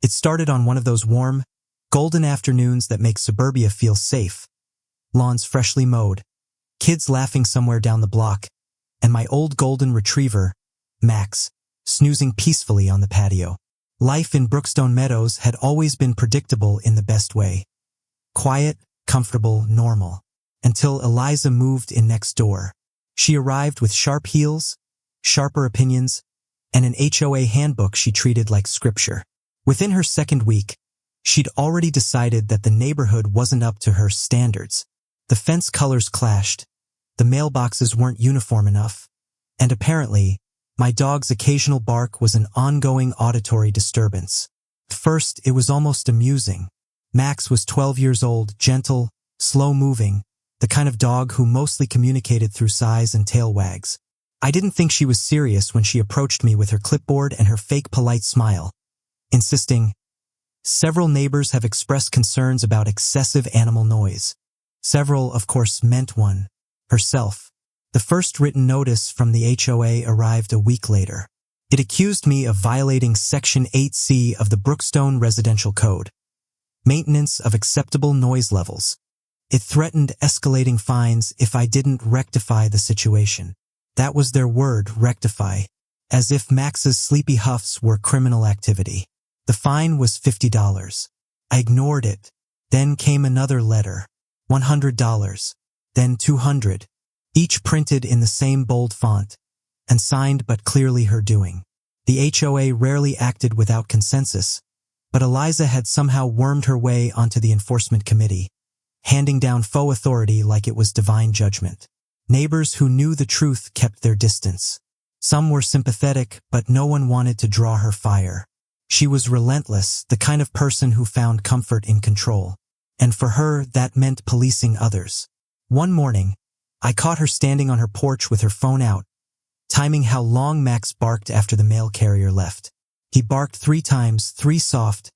It started on one of those warm, golden afternoons that make suburbia feel safe. Lawns freshly mowed, kids laughing somewhere down the block, and my old golden retriever, Max, snoozing peacefully on the patio. Life in Brookstone Meadows had always been predictable in the best way. Quiet, comfortable, normal. Until Eliza moved in next door. She arrived with sharp heels, sharper opinions, and an HOA handbook she treated like scripture. Within her second week, she'd already decided that the neighborhood wasn't up to her standards. The fence colors clashed, the mailboxes weren't uniform enough, and apparently, my dog's occasional bark was an ongoing auditory disturbance. At first, it was almost amusing. Max was 12 years old, gentle, slow-moving, the kind of dog who mostly communicated through sighs and tail wags. I didn't think she was serious when she approached me with her clipboard and her fake polite smile, insisting, "Several neighbors have expressed concerns about excessive animal noise." Several, of course, meant one, herself. The first written notice from the HOA arrived a week later. It accused me of violating Section 8C of the Brookstone Residential Code, maintenance of acceptable noise levels. It threatened escalating fines if I didn't rectify the situation. That was their word, rectify, as if Max's sleepy huffs were criminal activity. The fine was $50. I ignored it. Then came another letter, $100, then $200, each printed in the same bold font, and signed but clearly her doing. The HOA rarely acted without consensus, but Eliza had somehow wormed her way onto the enforcement committee, handing down faux authority like it was divine judgment. Neighbors who knew the truth kept their distance. Some were sympathetic, but no one wanted to draw her fire. She was relentless, the kind of person who found comfort in control. And for her, that meant policing others. One morning, I caught her standing on her porch with her phone out, timing how long Max barked after the mail carrier left. He barked 3 times, 3 soft,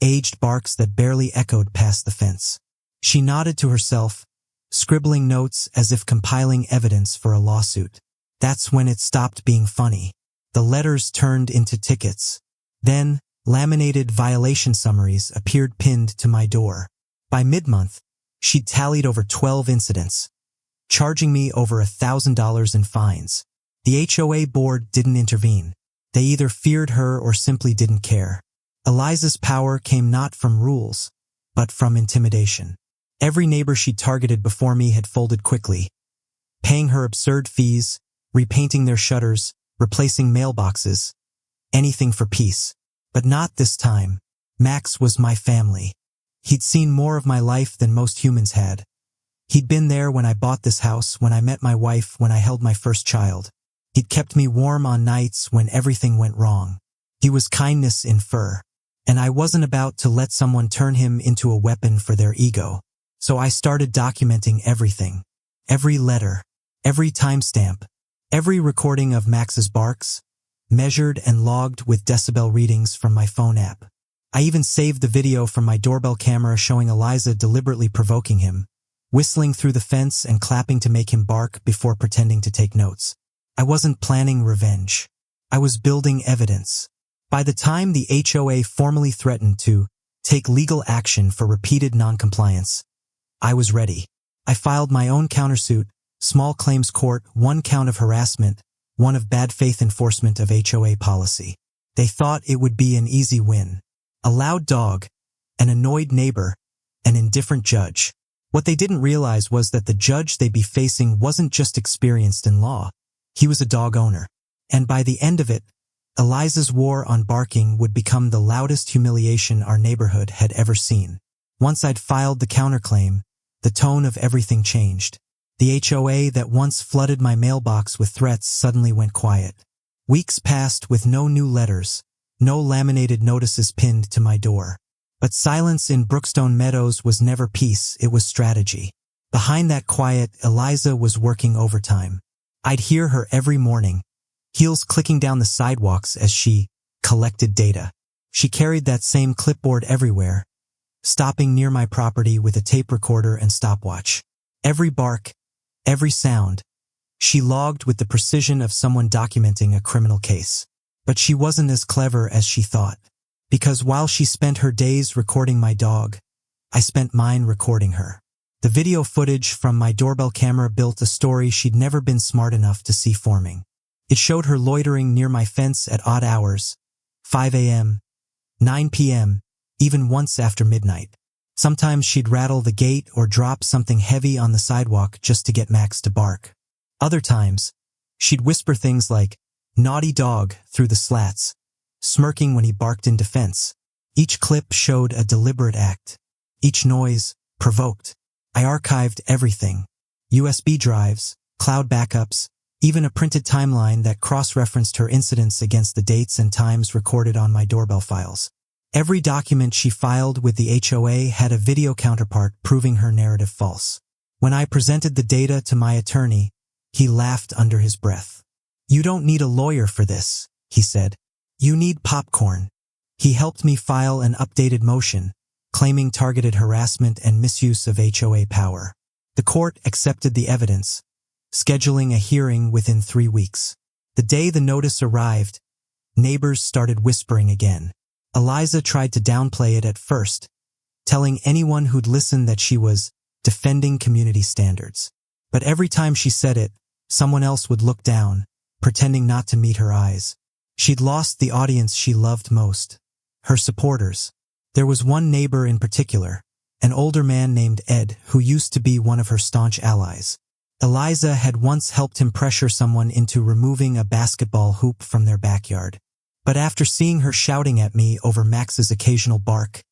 aged barks that barely echoed past the fence. She nodded to herself, scribbling notes as if compiling evidence for a lawsuit. That's when it stopped being funny. The letters turned into tickets. Then, laminated violation summaries appeared pinned to my door. By mid-month, she'd tallied over 12 incidents, charging me over $1,000 in fines. The HOA board didn't intervene. They either feared her or simply didn't care. Eliza's power came not from rules, but from intimidation. Every neighbor she'd targeted before me had folded quickly, paying her absurd fees, repainting their shutters, replacing mailboxes, anything for peace. But not this time. Max was my family. He'd seen more of my life than most humans had. He'd been there when I bought this house, when I met my wife, when I held my first child. He'd kept me warm on nights when everything went wrong. He was kindness in fur. And I wasn't about to let someone turn him into a weapon for their ego. So I started documenting everything. Every letter, every timestamp, every recording of Max's barks, measured and logged with decibel readings from my phone app. I even saved the video from my doorbell camera showing Eliza deliberately provoking him, whistling through the fence and clapping to make him bark before pretending to take notes. I wasn't planning revenge. I was building evidence. By the time the HOA formally threatened to take legal action for repeated noncompliance, I was ready. I filed my own countersuit, small claims court, 1 count of harassment, 1 of bad faith enforcement of HOA policy. They thought it would be an easy win. A loud dog, an annoyed neighbor, an indifferent judge. What they didn't realize was that the judge they'd be facing wasn't just experienced in law. He was a dog owner. And by the end of it, Eliza's war on barking would become the loudest humiliation our neighborhood had ever seen. Once I'd filed the counterclaim, the tone of everything changed. The HOA that once flooded my mailbox with threats suddenly went quiet. Weeks passed with no new letters, no laminated notices pinned to my door. But silence in Brookstone Meadows was never peace, it was strategy. Behind that quiet, Eliza was working overtime. I'd hear her every morning, heels clicking down the sidewalks as she collected data. She carried that same clipboard everywhere, stopping near my property with a tape recorder and stopwatch. Every bark, every sound, she logged with the precision of someone documenting a criminal case. But she wasn't as clever as she thought. Because while she spent her days recording my dog, I spent mine recording her. The video footage from my doorbell camera built a story she'd never been smart enough to see forming. It showed her loitering near my fence at odd hours, 5 a.m., 9 p.m., even once after midnight. Sometimes she'd rattle the gate or drop something heavy on the sidewalk just to get Max to bark. Other times, she'd whisper things like, "Naughty dog," through the slats, smirking when he barked in defense. Each clip showed a deliberate act. Each noise provoked. I archived everything. USB drives, cloud backups, even a printed timeline that cross-referenced her incidents against the dates and times recorded on my doorbell files. Every document she filed with the HOA had a video counterpart proving her narrative false. When I presented the data to my attorney, he laughed under his breath. "You don't need a lawyer for this," he said. "You need popcorn." He helped me file an updated motion, claiming targeted harassment and misuse of HOA power. The court accepted the evidence, scheduling a hearing within 3 weeks. The day the notice arrived, neighbors started whispering again. Eliza tried to downplay it at first, telling anyone who'd listen that she was defending community standards. But every time she said it, someone else would look down, pretending not to meet her eyes. She'd lost the audience she loved most, her supporters. There was one neighbor in particular, an older man named Ed, who used to be one of her staunch allies. Eliza had once helped him pressure someone into removing a basketball hoop from their backyard. But after seeing her shouting at me over Max's occasional bark,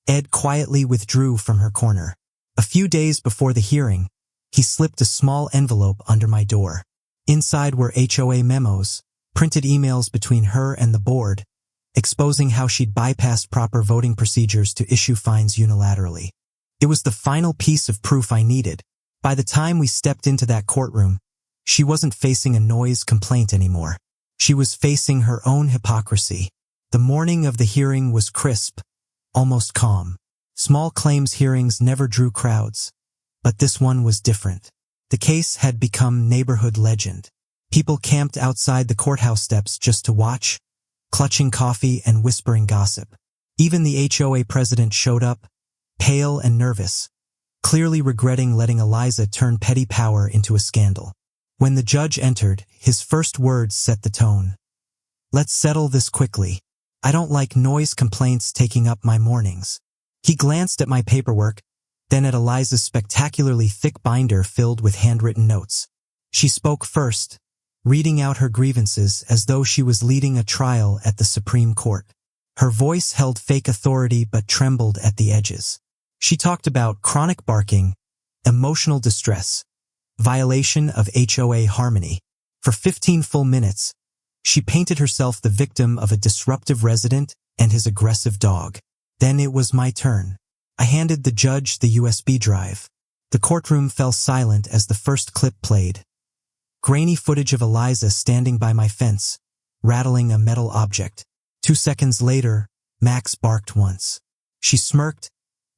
Ed quietly withdrew from her corner. A few days before the hearing, he slipped a small envelope under my door. Inside were HOA memos, printed emails between her and the board, exposing how she'd bypassed proper voting procedures to issue fines unilaterally. It was the final piece of proof I needed. By the time we stepped into that courtroom, she wasn't facing a noise complaint anymore. She was facing her own hypocrisy. The morning of the hearing was crisp, almost calm. Small claims hearings never drew crowds, but this one was different. The case had become neighborhood legend. People camped outside the courthouse steps just to watch, clutching coffee and whispering gossip. Even the HOA president showed up, pale and nervous, clearly regretting letting Eliza turn petty power into a scandal. When the judge entered, his first words set the tone. "Let's settle this quickly. I don't like noise complaints taking up my mornings." He glanced at my paperwork, then at Eliza's spectacularly thick binder filled with handwritten notes. She spoke first, reading out her grievances as though she was leading a trial at the Supreme Court. Her voice held fake authority but trembled at the edges. She talked about chronic barking, emotional distress, violation of HOA harmony. For 15 full minutes, she painted herself the victim of a disruptive resident and his aggressive dog. Then it was my turn. I handed the judge the USB drive. The courtroom fell silent as the first clip played. Grainy footage of Eliza standing by my fence, rattling a metal object. 2 seconds later, Max barked once. She smirked,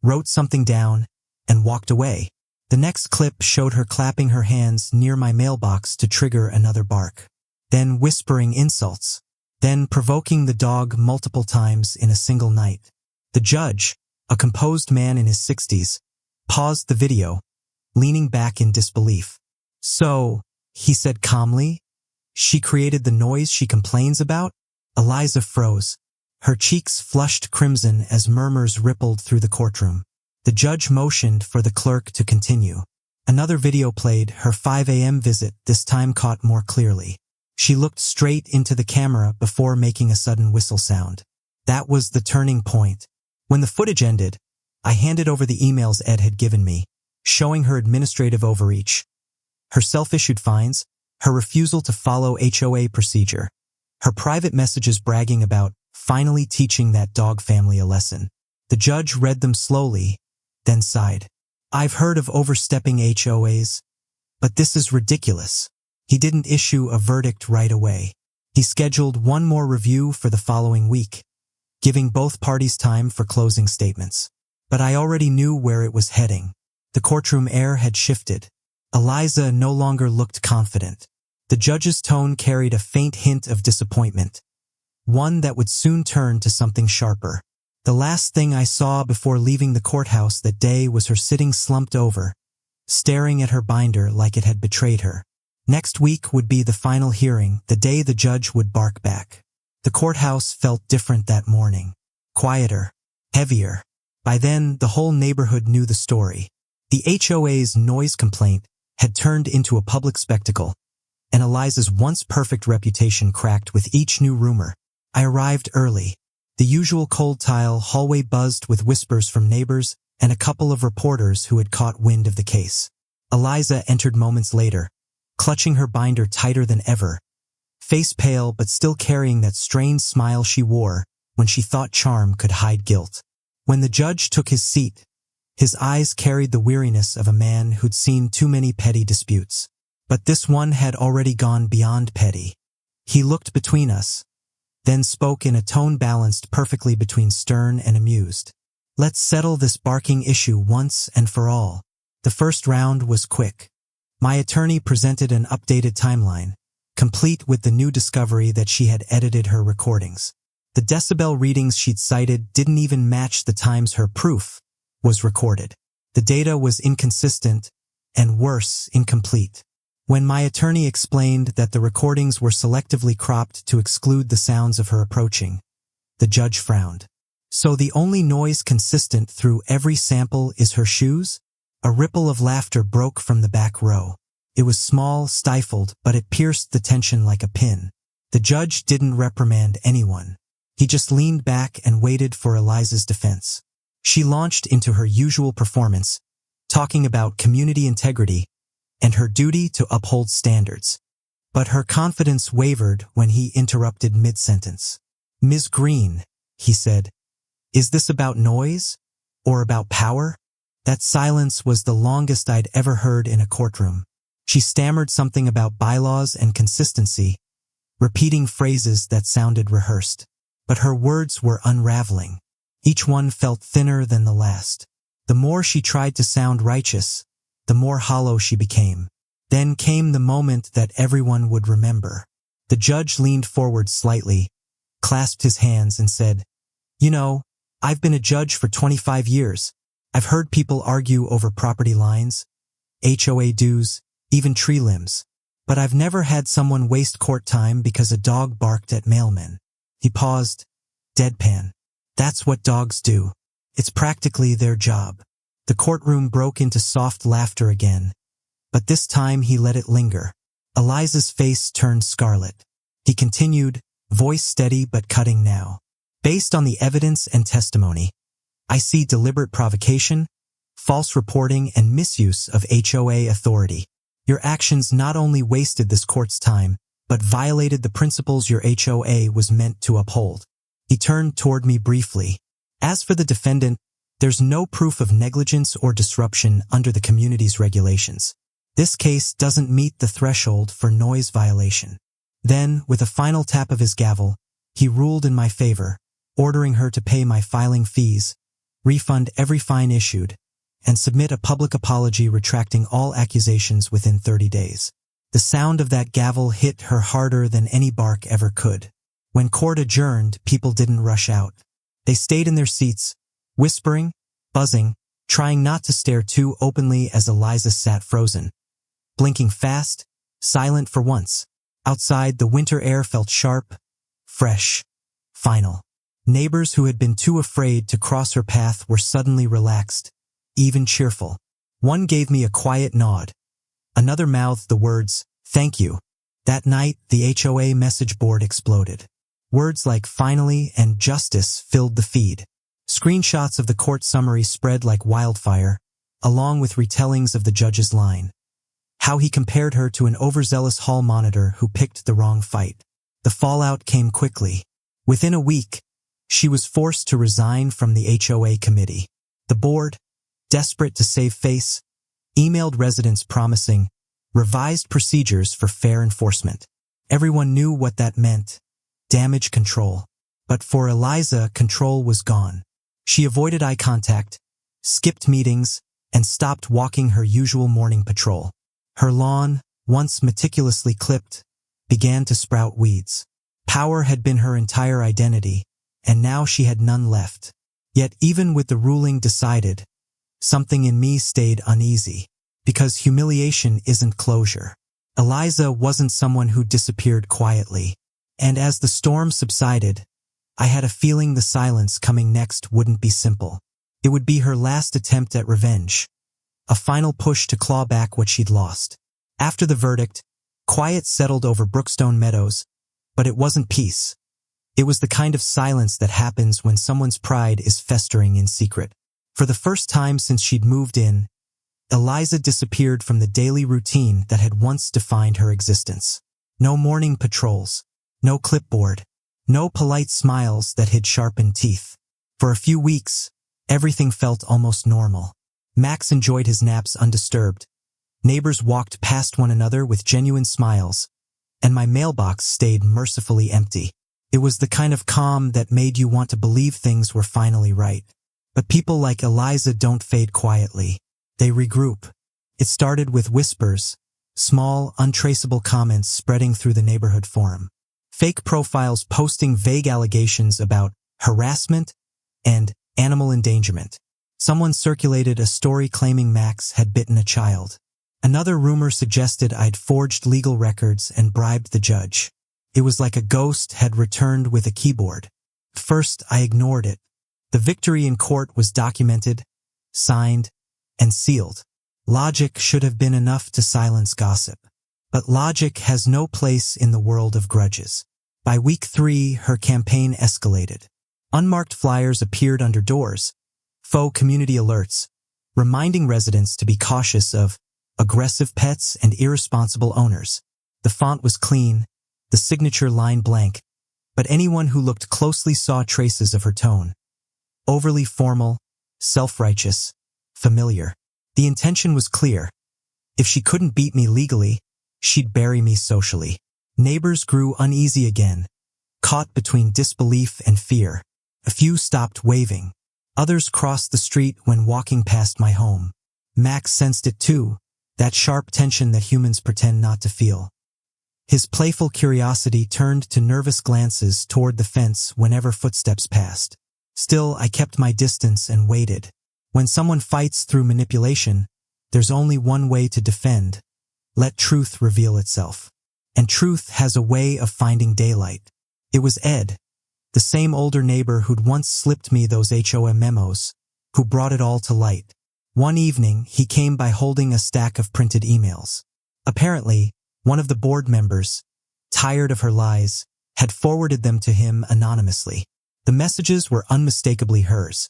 wrote something down, and walked away. The next clip showed her clapping her hands near my mailbox to trigger another bark. Then whispering insults. Then provoking the dog multiple times in a single night. The judge, a composed man in his 60s, paused the video, leaning back in disbelief. "So," he said calmly, "she created the noise she complains about?" Eliza froze. Her cheeks flushed crimson as murmurs rippled through the courtroom. The judge motioned for the clerk to continue. Another video played, her 5 a.m. visit, this time caught more clearly. She looked straight into the camera before making a sudden whistle sound. That was the turning point. When the footage ended, I handed over the emails Ed had given me, showing her administrative overreach, her self-issued fines, her refusal to follow HOA procedure, her private messages bragging about finally teaching that dog family a lesson. The judge read them slowly, then sighed. "I've heard of overstepping HOAs, but this is ridiculous." He didn't issue a verdict right away. He scheduled one more review for the following week, giving both parties time for closing statements. But I already knew where it was heading. The courtroom air had shifted. Eliza no longer looked confident. The judge's tone carried a faint hint of disappointment. one that would soon turn to something sharper. The last thing I saw before leaving the courthouse that day was her sitting slumped over, staring at her binder like it had betrayed her. Next week would be the final hearing, the day the judge would bark back. The courthouse felt different that morning. Quieter. Heavier. By then, the whole neighborhood knew the story. The HOA's noise complaint had turned into a public spectacle, and Eliza's once perfect reputation cracked with each new rumor. I arrived early. The usual cold tile hallway buzzed with whispers from neighbors and a couple of reporters who had caught wind of the case. Eliza entered moments later, clutching her binder tighter than ever, face pale but still carrying that strained smile she wore when she thought charm could hide guilt. When the judge took his seat, his eyes carried the weariness of a man who'd seen too many petty disputes. But this one had already gone beyond petty. He looked between us, then spoke in a tone balanced perfectly between stern and amused. Let's settle this barking issue once and for all. The first round was quick. My attorney presented an updated timeline, complete with the new discovery that she had edited her recordings. The decibel readings she'd cited didn't even match the times her proof was recorded. The data was inconsistent and, worse, incomplete. When my attorney explained that the recordings were selectively cropped to exclude the sounds of her approaching, the judge frowned. So the only noise consistent through every sample is her shoes? A ripple of laughter broke from the back row. It was small, stifled, but it pierced the tension like a pin. The judge didn't reprimand anyone. He just leaned back and waited for Eliza's defense. She launched into her usual performance, talking about community integrity and her duty to uphold standards. But her confidence wavered when he interrupted mid-sentence. "Ms. Green," he said, "is this about noise? Or about power?" That silence was the longest I'd ever heard in a courtroom. She stammered something about bylaws and consistency, repeating phrases that sounded rehearsed. But her words were unraveling. Each one felt thinner than the last. The more she tried to sound righteous, the more hollow she became. Then came the moment that everyone would remember. The judge leaned forward slightly, clasped his hands and said, "You know, I've been a judge for 25 years. I've heard people argue over property lines, HOA dues, even tree limbs. But I've never had someone waste court time because a dog barked at mailmen." He paused, deadpan. "That's what dogs do. It's practically their job." The courtroom broke into soft laughter again, but this time he let it linger. Eliza's face turned scarlet. He continued, voice steady but cutting now. "Based on the evidence and testimony, I see deliberate provocation, false reporting, and misuse of HOA authority. Your actions not only wasted this court's time, but violated the principles your HOA was meant to uphold." He turned toward me briefly. "As for the defendant, there's no proof of negligence or disruption under the community's regulations. This case doesn't meet the threshold for noise violation." Then, with a final tap of his gavel, he ruled in my favor, ordering her to pay my filing fees, refund every fine issued, and submit a public apology retracting all accusations within 30 days. The sound of that gavel hit her harder than any bark ever could. When court adjourned, people didn't rush out. They stayed in their seats, whispering, buzzing, trying not to stare too openly as Eliza sat frozen, blinking fast, silent for once. Outside, the winter air felt sharp, fresh, final. Neighbors who had been too afraid to cross her path were suddenly relaxed, even cheerful. One gave me a quiet nod. Another mouthed the words, "Thank you." That night, the HOA message board exploded. Words like "finally" and "justice" filled the feed. Screenshots of the court summary spread like wildfire, along with retellings of the judge's line. How he compared her to an overzealous hall monitor who picked the wrong fight. The fallout came quickly. Within a week, she was forced to resign from the HOA committee. The board, desperate to save face, emailed residents promising revised procedures for fair enforcement. Everyone knew what that meant: damage control. But for Eliza, control was gone. She avoided eye contact, skipped meetings, and stopped walking her usual morning patrol. Her lawn, once meticulously clipped, began to sprout weeds. Power had been her entire identity, and now she had none left. Yet even with the ruling decided, something in me stayed uneasy, because humiliation isn't closure. Eliza wasn't someone who disappeared quietly, and as the storm subsided, I had a feeling the silence coming next wouldn't be simple. It would be her last attempt at revenge, a final push to claw back what she'd lost. After the verdict, quiet settled over Brookstone Meadows, but it wasn't peace. It was the kind of silence that happens when someone's pride is festering in secret. For the first time since she'd moved in, Eliza disappeared from the daily routine that had once defined her existence. No morning patrols, no clipboard, no polite smiles that hid sharpened teeth. For a few weeks, everything felt almost normal. Max enjoyed his naps undisturbed. Neighbors walked past one another with genuine smiles, and my mailbox stayed mercifully empty. It was the kind of calm that made you want to believe things were finally right. But people like Eliza don't fade quietly. They regroup. It started with whispers, small, untraceable comments spreading through the neighborhood forum. Fake profiles posting vague allegations about harassment and animal endangerment. Someone circulated a story claiming Max had bitten a child. Another rumor suggested I'd forged legal records and bribed the judge. It was like a ghost had returned with a keyboard. First, I ignored it. The victory in court was documented, signed, and sealed. Logic should have been enough to silence gossip. But logic has no place in the world of grudges. By week 3, her campaign escalated. Unmarked flyers appeared under doors, faux community alerts, reminding residents to be cautious of aggressive pets and irresponsible owners. The font was clean, the signature line blank, but anyone who looked closely saw traces of her tone. Overly formal, self-righteous, familiar. The intention was clear. If she couldn't beat me legally, she'd bury me socially. Neighbors grew uneasy again, caught between disbelief and fear. A few stopped waving. Others crossed the street when walking past my home. Max sensed it too, that sharp tension that humans pretend not to feel. His playful curiosity turned to nervous glances toward the fence whenever footsteps passed. Still, I kept my distance and waited. When someone fights through manipulation, there's only one way to defend. Let truth reveal itself. And truth has a way of finding daylight. It was Ed, the same older neighbor who'd once slipped me those HOM memos, who brought it all to light. One evening, he came by holding a stack of printed emails. Apparently, one of the board members, tired of her lies, had forwarded them to him anonymously. The messages were unmistakably hers.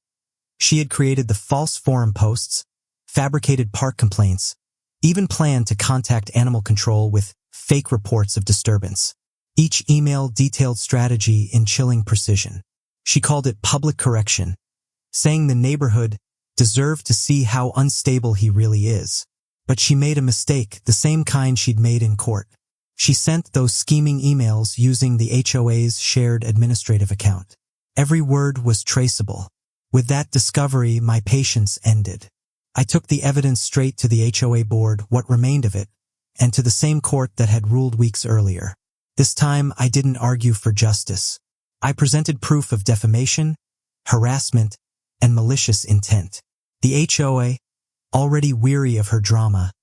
She had created the false forum posts, fabricated park complaints, even planned to contact animal control with fake reports of disturbance. Each email detailed strategy in chilling precision. She called it public correction, saying the neighborhood deserved to see how unstable he really is. But she made a mistake, the same kind she'd made in court. She sent those scheming emails using the HOA's shared administrative account. Every word was traceable. With that discovery, my patience ended. I took the evidence straight to the HOA board, what remained of it, and to the same court that had ruled weeks earlier. This time, I didn't argue for justice. I presented proof of defamation, harassment, and malicious intent. The HOA, already weary of her drama,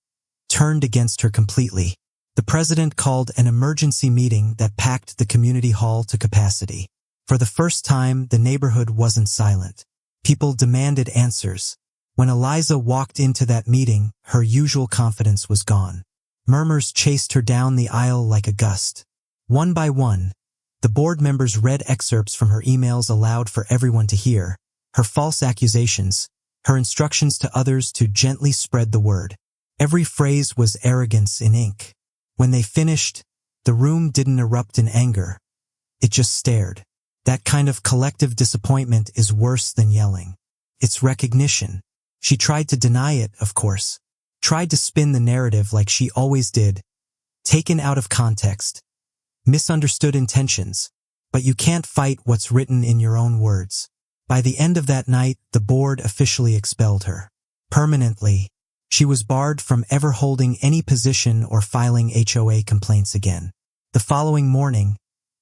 turned against her completely. The president called an emergency meeting that packed the community hall to capacity. For the first time, the neighborhood wasn't silent. People demanded answers. When Eliza walked into that meeting, her usual confidence was gone. Murmurs chased her down the aisle like a gust. One by one, the board members read excerpts from her emails aloud for everyone to hear, her false accusations, her instructions to others to gently spread the word. Every phrase was arrogance in ink. When they finished, the room didn't erupt in anger. It just stared. That kind of collective disappointment is worse than yelling. It's recognition. She tried to deny it, of course. Tried to spin the narrative like she always did. Taken out of context. Misunderstood intentions. But you can't fight what's written in your own words. By the end of that night, the board officially expelled her. Permanently. She was barred from ever holding any position or filing HOA complaints again. The following morning,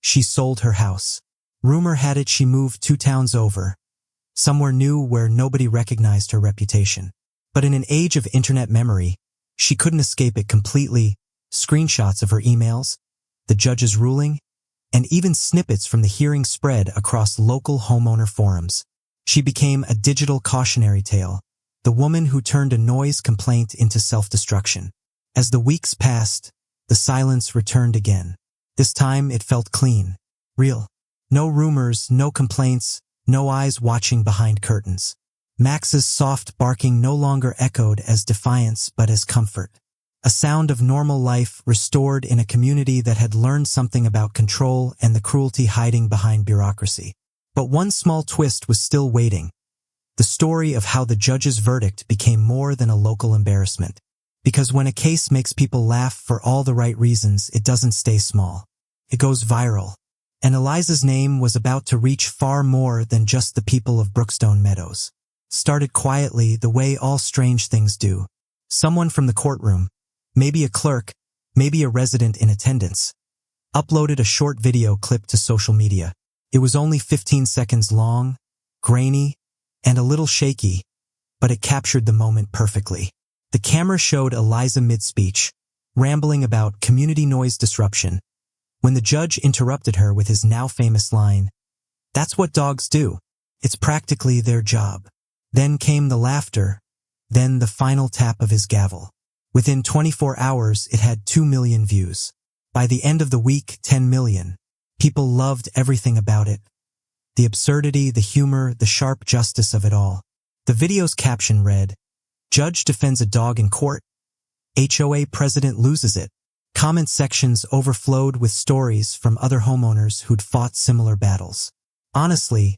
She sold her house. Rumor had it she moved 2 towns over, somewhere new where nobody recognized her reputation. But in an age of internet memory, she couldn't escape it completely. Screenshots of her emails, the judge's ruling, and even snippets from the hearing spread across local homeowner forums. She became a digital cautionary tale, the woman who turned a noise complaint into self-destruction. As the weeks passed, the silence returned again. This time it felt clean, real. No rumors, no complaints, no eyes watching behind curtains. Max's soft barking no longer echoed as defiance but as comfort. A sound of normal life restored in a community that had learned something about control and the cruelty hiding behind bureaucracy. But one small twist was still waiting. The story of how the judge's verdict became more than a local embarrassment. Because when a case makes people laugh for all the right reasons, it doesn't stay small. It goes viral. And Eliza's name was about to reach far more than just the people of Brookstone Meadows. Started quietly, the way all strange things do. Someone from the courtroom, maybe a clerk, maybe a resident in attendance, uploaded a short video clip to social media. It was only 15 seconds long, grainy, and a little shaky, but it captured the moment perfectly. The camera showed Eliza mid-speech, rambling about community noise disruption, when the judge interrupted her with his now famous line, "That's what dogs do. It's practically their job." Then came the laughter, then the final tap of his gavel. Within 24 hours, it had 2 million views. By the end of the week, 10 million. People loved everything about it. The absurdity, the humor, the sharp justice of it all. The video's caption read, "Judge defends a dog in court. HOA president loses it." Comment sections overflowed with stories from other homeowners who'd fought similar battles. Honestly,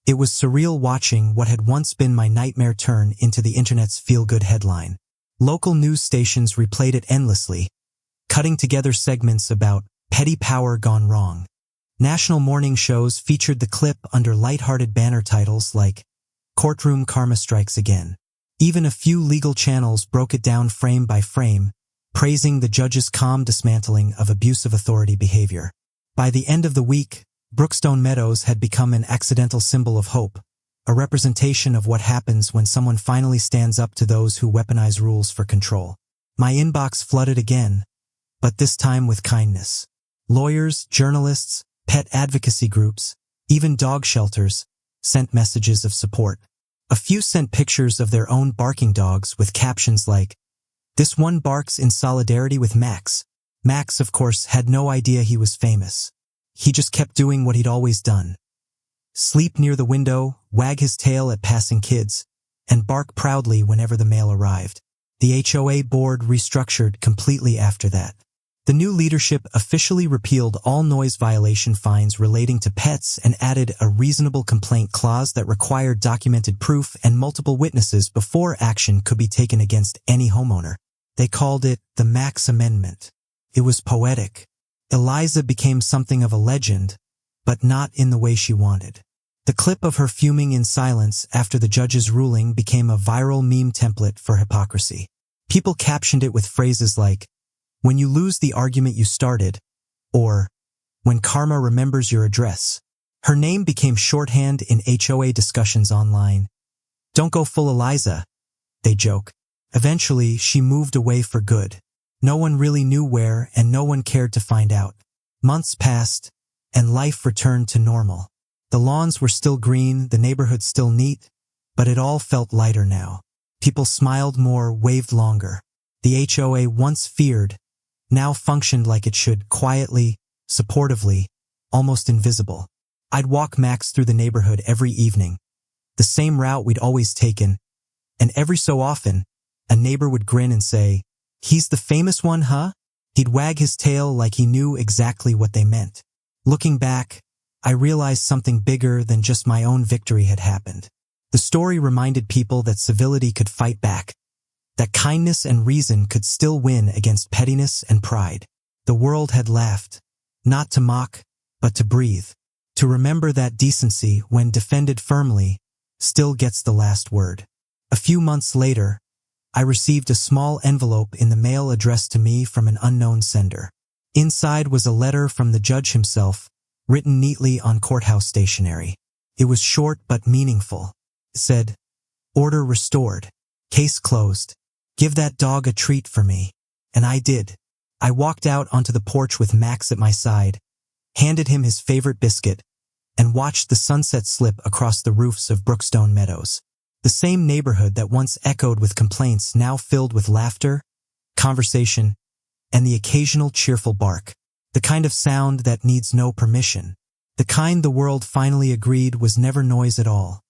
it was surreal watching what had once been my nightmare turn into the internet's feel-good headline. Local news stations replayed it endlessly, cutting together segments about petty power gone wrong. National morning shows featured the clip under lighthearted banner titles like "Courtroom Karma Strikes Again." Even a few legal channels broke it down frame by frame, praising the judge's calm dismantling of abusive authority behavior. By the end of the week, Brookstone Meadows had become an accidental symbol of hope, a representation of what happens when someone finally stands up to those who weaponize rules for control. My inbox flooded again, but this time with kindness. Lawyers, journalists, pet advocacy groups, even dog shelters, sent messages of support. A few sent pictures of their own barking dogs with captions like, "This one barks in solidarity with Max." Max, of course, had no idea he was famous. He just kept doing what he'd always done. Sleep near the window, wag his tail at passing kids, and bark proudly whenever the mail arrived. The HOA board restructured completely after that. The new leadership officially repealed all noise violation fines relating to pets and added a reasonable complaint clause that required documented proof and multiple witnesses before action could be taken against any homeowner. They called it the Max Amendment. It was poetic. Eliza became something of a legend, but not in the way she wanted. The clip of her fuming in silence after the judge's ruling became a viral meme template for hypocrisy. People captioned it with phrases like, "When you lose the argument you started," or "When karma remembers your address." Her name became shorthand in HOA discussions online. "Don't go full Eliza," they joke. Eventually, she moved away for good. No one really knew where, and no one cared to find out. Months passed, and life returned to normal. The lawns were still green, the neighborhood still neat, but it all felt lighter now. People smiled more, waved longer. The HOA once feared, now functioned like it should, quietly, supportively, almost invisible. I'd walk Max through the neighborhood every evening, the same route we'd always taken, and every so often, a neighbor would grin and say, "He's the famous one, huh?" He'd wag his tail like he knew exactly what they meant. Looking back, I realized something bigger than just my own victory had happened. The story reminded people that civility could fight back, that kindness and reason could still win against pettiness and pride. The world had laughed, not to mock, but to breathe, to remember that decency, when defended firmly, still gets the last word. A few months later, I received a small envelope in the mail addressed to me from an unknown sender. Inside was a letter from the judge himself, written neatly on courthouse stationery. It was short but meaningful. It said, "Order restored. Case closed. Give that dog a treat for me." And I did. I walked out onto the porch with Max at my side, handed him his favorite biscuit, and watched the sunset slip across the roofs of Brookstone Meadows. The same neighborhood that once echoed with complaints now filled with laughter, conversation, and the occasional cheerful bark. The kind of sound that needs no permission. The kind the world finally agreed was never noise at all.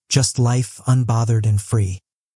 Just life unbothered and free.